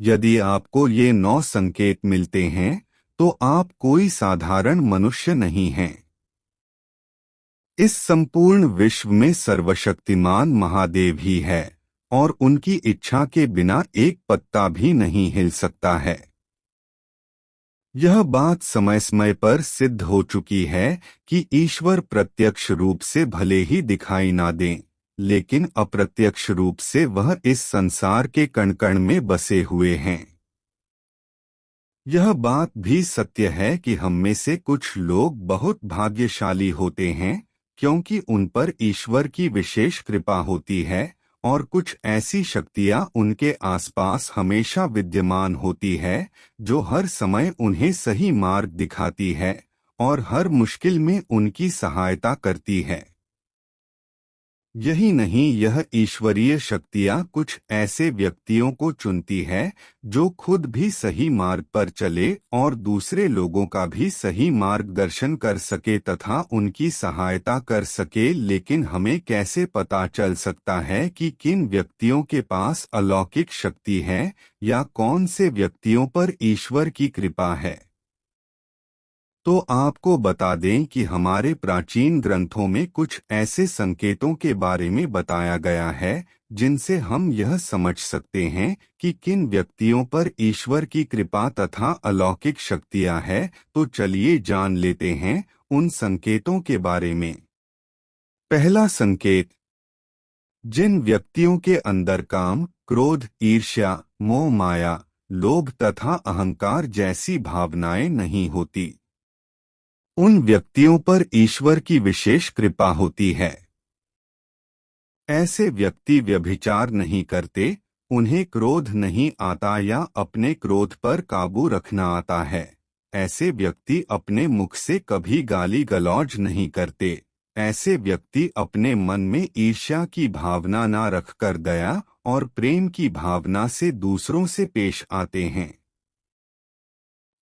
यदि आपको ये 9 संकेत मिलते हैं तो आप कोई साधारण मनुष्य नहीं हैं। इस संपूर्ण विश्व में सर्वशक्तिमान महादेव ही है और उनकी इच्छा के बिना एक पत्ता भी नहीं हिल सकता है। यह बात समय समय पर सिद्ध हो चुकी है कि ईश्वर प्रत्यक्ष रूप से भले ही दिखाई ना दें, लेकिन अप्रत्यक्ष रूप से वह इस संसार के कण कण में बसे हुए हैं। यह बात भी सत्य है कि हम में से कुछ लोग बहुत भाग्यशाली होते हैं क्योंकि उन पर ईश्वर की विशेष कृपा होती है और कुछ ऐसी शक्तियां उनके आसपास हमेशा विद्यमान होती है जो हर समय उन्हें सही मार्ग दिखाती है और हर मुश्किल में उनकी सहायता करती है। यही नहीं, यह ईश्वरीय शक्तियां कुछ ऐसे व्यक्तियों को चुनती है जो खुद भी सही मार्ग पर चले और दूसरे लोगों का भी सही मार्गदर्शन कर सके तथा उनकी सहायता कर सके। लेकिन हमें कैसे पता चल सकता है कि किन व्यक्तियों के पास अलौकिक शक्ति है या कौन से व्यक्तियों पर ईश्वर की कृपा है? तो आपको बता दें कि हमारे प्राचीन ग्रंथों में कुछ ऐसे संकेतों के बारे में बताया गया है जिनसे हम यह समझ सकते हैं कि किन व्यक्तियों पर ईश्वर की कृपा तथा अलौकिक शक्तियां हैं। तो चलिए जान लेते हैं उन संकेतों के बारे में। पहला संकेत, जिन व्यक्तियों के अंदर काम, क्रोध, ईर्ष्या, मोह, माया, लोभ तथा अहंकार जैसी भावनाएं नहीं होती, उन व्यक्तियों पर ईश्वर की विशेष कृपा होती है। ऐसे व्यक्ति व्यभिचार नहीं करते, उन्हें क्रोध नहीं आता या अपने क्रोध पर काबू रखना आता है। ऐसे व्यक्ति अपने मुख से कभी गाली गलौज नहीं करते। ऐसे व्यक्ति अपने मन में ईर्ष्या की भावना ना रखकर दया और प्रेम की भावना से दूसरों से पेश आते हैं।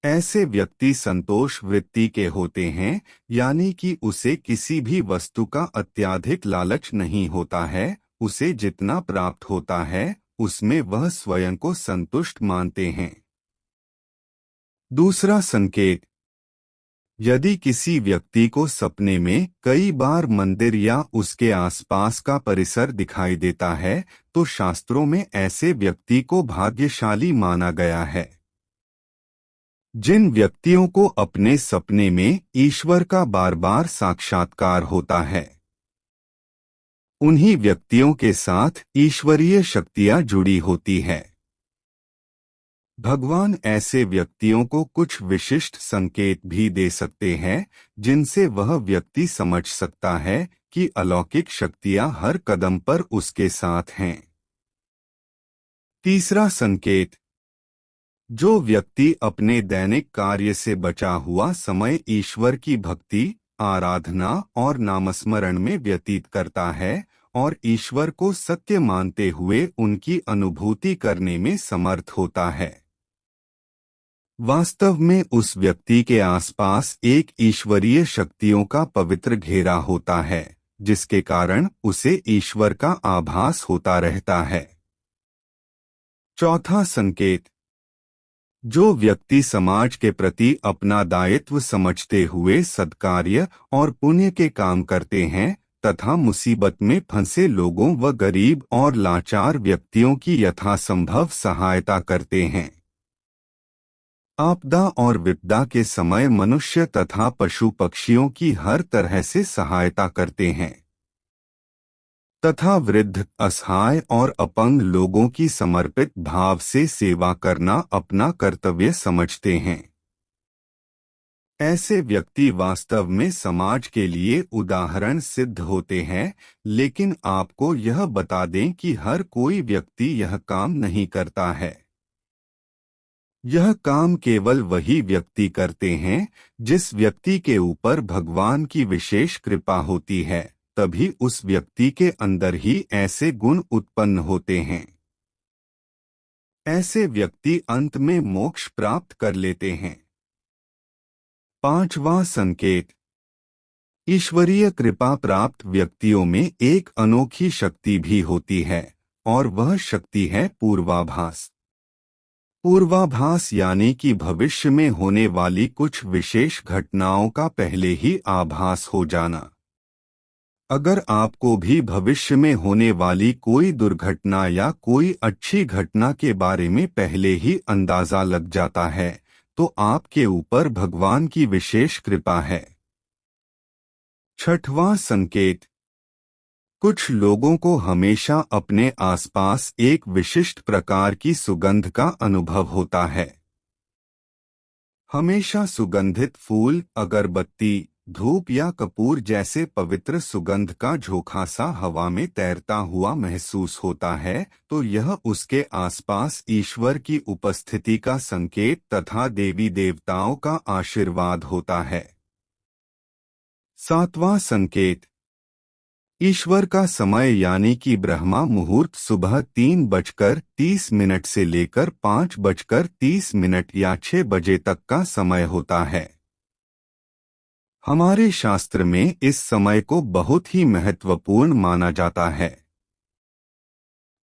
ऐसे व्यक्ति संतोष वृत्ति के होते हैं, यानी कि उसे किसी भी वस्तु का अत्यधिक लालच नहीं होता है। उसे जितना प्राप्त होता है उसमें वह स्वयं को संतुष्ट मानते हैं। दूसरा संकेत, यदि किसी व्यक्ति को सपने में कई बार मंदिर या उसके आसपास का परिसर दिखाई देता है तो शास्त्रों में ऐसे व्यक्ति को भाग्यशाली माना गया है। जिन व्यक्तियों को अपने सपने में ईश्वर का बार बार साक्षात्कार होता है, उन्हीं व्यक्तियों के साथ ईश्वरीय शक्तियां जुड़ी होती है। भगवान ऐसे व्यक्तियों को कुछ विशिष्ट संकेत भी दे सकते हैं जिनसे वह व्यक्ति समझ सकता है कि अलौकिक शक्तियां हर कदम पर उसके साथ हैं। तीसरा संकेत, जो व्यक्ति अपने दैनिक कार्य से बचा हुआ समय ईश्वर की भक्ति, आराधना और नामस्मरण में व्यतीत करता है और ईश्वर को सत्य मानते हुए उनकी अनुभूति करने में समर्थ होता है, वास्तव में उस व्यक्ति के आसपास एक ईश्वरीय शक्तियों का पवित्र घेरा होता है जिसके कारण उसे ईश्वर का आभास होता रहता है। चौथा संकेत, जो व्यक्ति समाज के प्रति अपना दायित्व समझते हुए सत्कार्य और पुण्य के काम करते हैं तथा मुसीबत में फंसे लोगों व गरीब और लाचार व्यक्तियों की यथासंभव सहायता करते हैं। आपदा और विपदा के समय मनुष्य तथा पशु पक्षियों की हर तरह से सहायता करते हैं तथा वृद्ध, असहाय और अपंग लोगों की समर्पित भाव से सेवा करना अपना कर्तव्य समझते हैं। ऐसे व्यक्ति वास्तव में समाज के लिए उदाहरण सिद्ध होते हैं, लेकिन आपको यह बता दें कि हर कोई व्यक्ति यह काम नहीं करता है। यह काम केवल वही व्यक्ति करते हैं जिस व्यक्ति के ऊपर भगवान की विशेष कृपा होती है, तभी उस व्यक्ति के अंदर ही ऐसे गुण उत्पन्न होते हैं। ऐसे व्यक्ति अंत में मोक्ष प्राप्त कर लेते हैं। पांचवां संकेत, ईश्वरीय कृपा प्राप्त व्यक्तियों में एक अनोखी शक्ति भी होती है और वह शक्ति है पूर्वाभास। पूर्वाभास यानी कि भविष्य में होने वाली कुछ विशेष घटनाओं का पहले ही आभास हो जाना। अगर आपको भी भविष्य में होने वाली कोई दुर्घटना या कोई अच्छी घटना के बारे में पहले ही अंदाजा लग जाता है, तो आपके ऊपर भगवान की विशेष कृपा है। छठवां संकेत, कुछ लोगों को हमेशा अपने आसपास एक विशिष्ट प्रकार की सुगंध का अनुभव होता है। हमेशा सुगंधित फूल, अगरबत्ती, धूप या कपूर जैसे पवित्र सुगंध का झोंका सा हवा में तैरता हुआ महसूस होता है, तो यह उसके आसपास ईश्वर की उपस्थिति का संकेत तथा देवी देवताओं का आशीर्वाद होता है। सातवां संकेत, ईश्वर का समय यानी कि ब्रह्मा मुहूर्त सुबह 3:30 से लेकर 5:30 या 6 बजे तक का समय होता है। हमारे शास्त्र में इस समय को बहुत ही महत्वपूर्ण माना जाता है।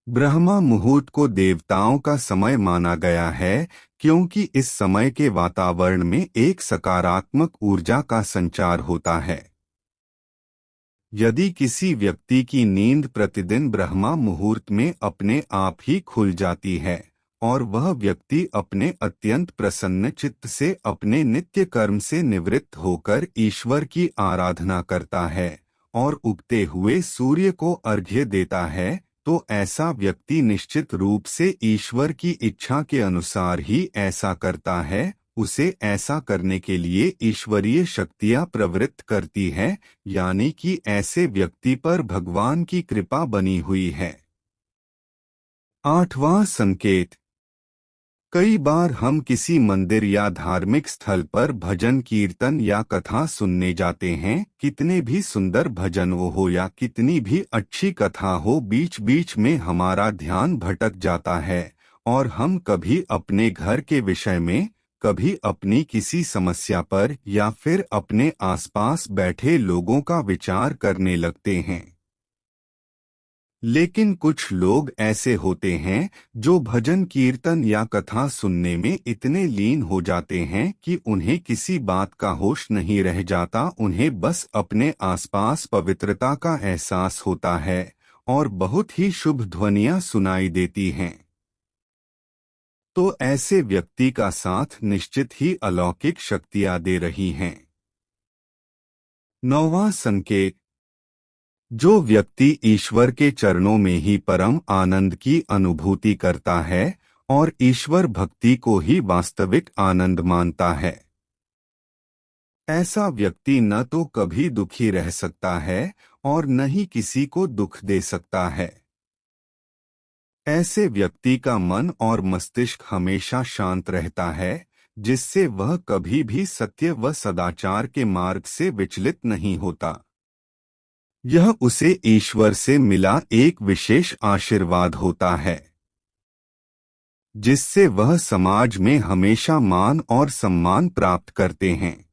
ब्रह्मा मुहूर्त को देवताओं का समय माना गया है क्योंकि इस समय के वातावरण में एक सकारात्मक ऊर्जा का संचार होता है। यदि किसी व्यक्ति की नींद प्रतिदिन ब्रह्मा मुहूर्त में अपने आप ही खुल जाती है और वह व्यक्ति अपने अत्यंत प्रसन्न चित्त से अपने नित्य कर्म से निवृत्त होकर ईश्वर की आराधना करता है और उगते हुए सूर्य को अर्घ्य देता है, तो ऐसा व्यक्ति निश्चित रूप से ईश्वर की इच्छा के अनुसार ही ऐसा करता है। उसे ऐसा करने के लिए ईश्वरीय शक्तियां प्रवृत्त करती है, यानी कि ऐसे व्यक्ति पर भगवान की कृपा बनी हुई है। आठवां संकेत, कई बार हम किसी मंदिर या धार्मिक स्थल पर भजन कीर्तन या कथा सुनने जाते हैं। कितने भी सुंदर भजन हो या कितनी भी अच्छी कथा हो, बीच बीच में हमारा ध्यान भटक जाता है और हम कभी अपने घर के विषय में, कभी अपनी किसी समस्या पर या फिर अपने आसपास बैठे लोगों का विचार करने लगते हैं। लेकिन कुछ लोग ऐसे होते हैं जो भजन कीर्तन या कथा सुनने में इतने लीन हो जाते हैं कि उन्हें किसी बात का होश नहीं रह जाता। उन्हें बस अपने आसपास पवित्रता का एहसास होता है और बहुत ही शुभ ध्वनियां सुनाई देती हैं। तो ऐसे व्यक्ति का साथ निश्चित ही अलौकिक शक्तियां दे रही हैं। नौवां संकेत, जो व्यक्ति ईश्वर के चरणों में ही परम आनंद की अनुभूति करता है और ईश्वर भक्ति को ही वास्तविक आनंद मानता है, ऐसा व्यक्ति न तो कभी दुखी रह सकता है और न ही किसी को दुख दे सकता है। ऐसे व्यक्ति का मन और मस्तिष्क हमेशा शांत रहता है, जिससे वह कभी भी सत्य व सदाचार के मार्ग से विचलित नहीं होता। यह उसे ईश्वर से मिला एक विशेष आशीर्वाद होता है, जिससे वह समाज में हमेशा मान और सम्मान प्राप्त करते हैं।